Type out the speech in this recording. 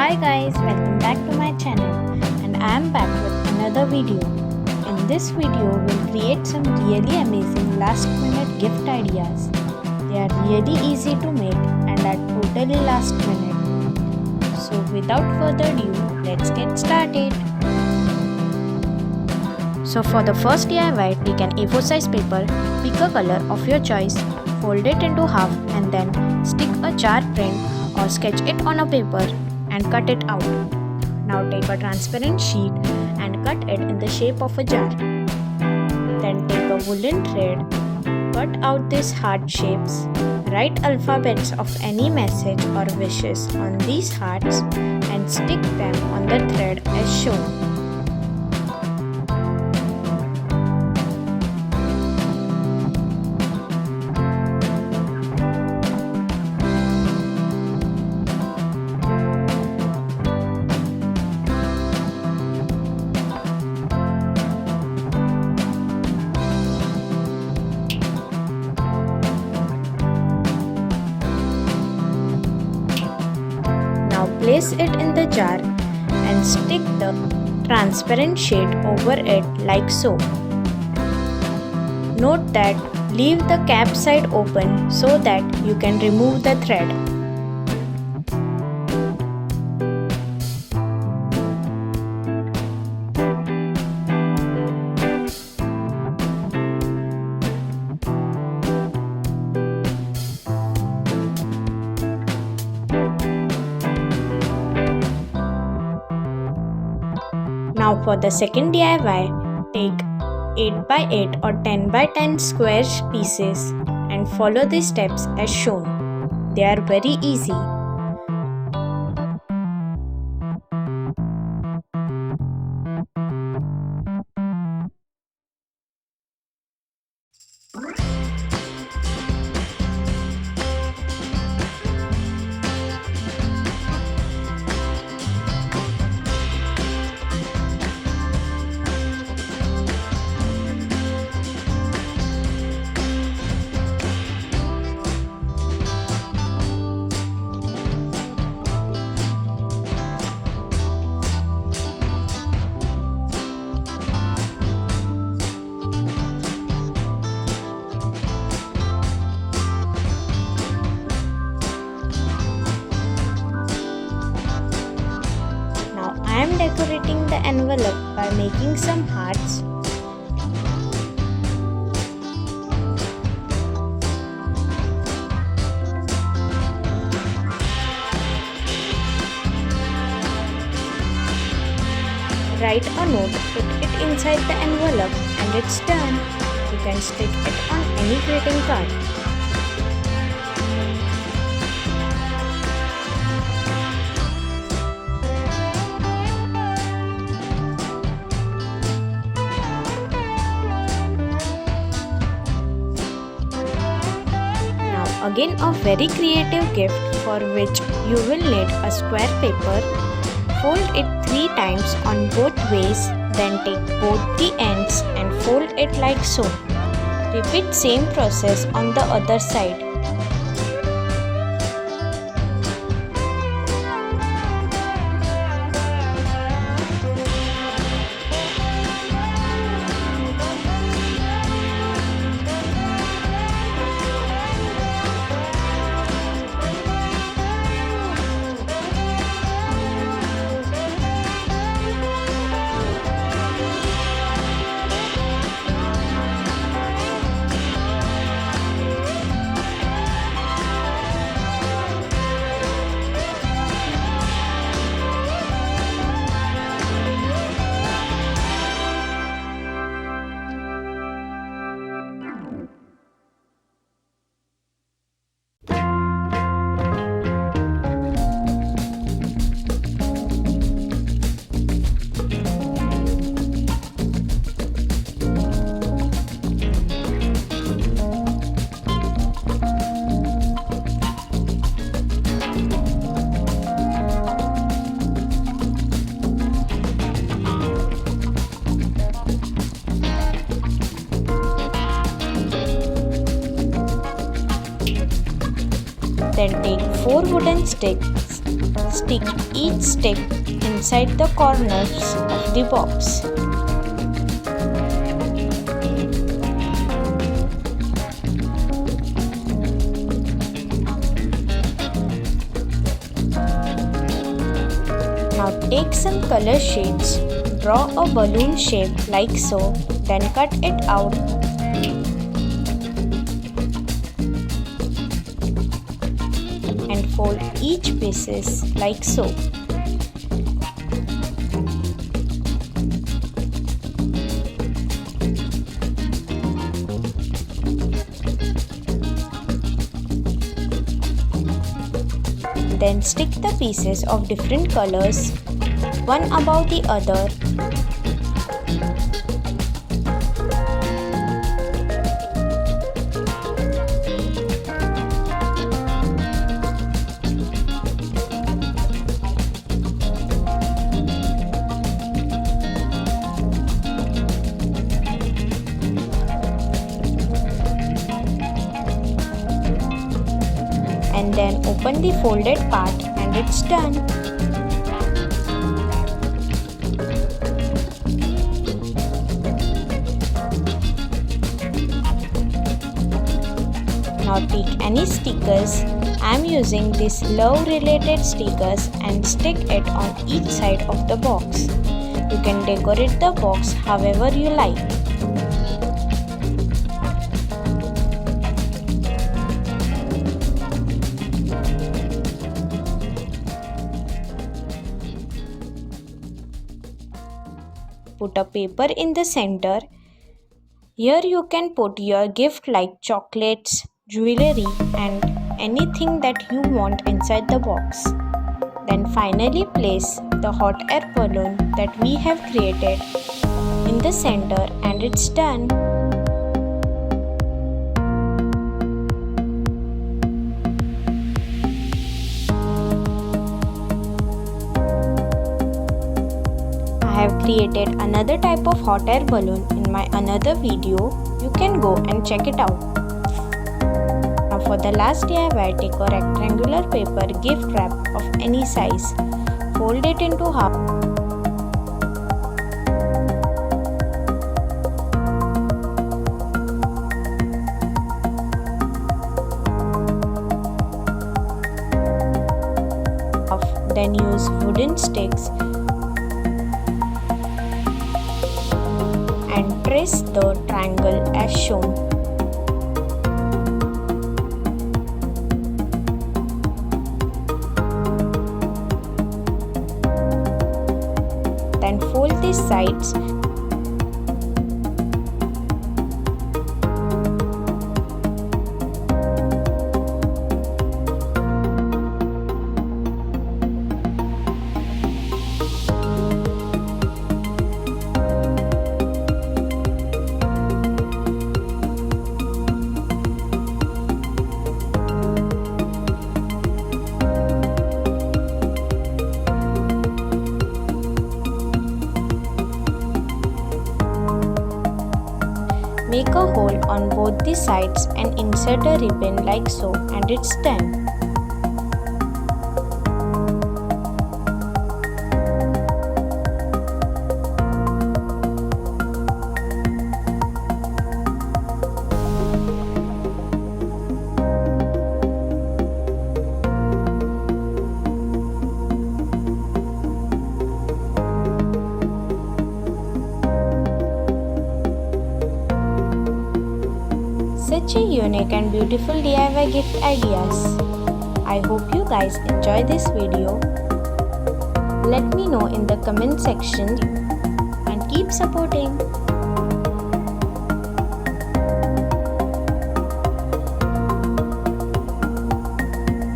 Hi guys, welcome back to my channel and I am back with another video. In this video, we'll create some really amazing last minute gift ideas. They are really easy to make and are totally last minute. So without further ado, let's get started. So for the first DIY, take an A4 size paper, pick a color of your choice, fold it into half and then stick a jar print or sketch it on a paper and cut it out. Now take a transparent sheet and cut it in the shape of a jar. Then take a woolen thread, cut out these heart shapes, write alphabets of any message or wishes on these hearts and stick them on the thread as shown. Place it in the jar and stick the transparent shade over it like so. Note that leave the cap side open so that you can remove the thread. Now for the second DIY, take 8x8 or 10x10 square pieces and follow the steps as shown. They are very easy. I am decorating the envelope by making some hearts. Write a note, put it inside the envelope and it's done. You can stick it on any greeting card. Again a very creative gift for which you will need a square paper. Fold it 3 times on both ways, then take both the ends and fold it like so. Repeat same process on the other side. wooden sticks, stick each stick inside the corners of the box. Now take some color sheets, draw a balloon shape like so, then cut it out. And fold each pieces like so. Then stick the pieces of different colors, one above the other. And then open the folded part and it's done. Now take any stickers. I am using these love related stickers and stick it on each side of the box. You can decorate the box however you like. Put a paper in the center. Here you can put your gift like chocolates, jewelry and anything that you want inside the box. Then finally place the hot air balloon that we have created in the center and it's done. I have created another type of hot air balloon in my another video. You can go and check it out. Now for the last DIY, take a rectangular paper gift wrap of any size. Fold it into half. Then use wooden sticks and trace the triangle as shown. Then fold the sides . Make a hole on both the sides and insert a ribbon like so and it's done. Such a unique and beautiful DIY gift ideas. I hope you guys enjoy this video. Let me know in the comment section and keep supporting.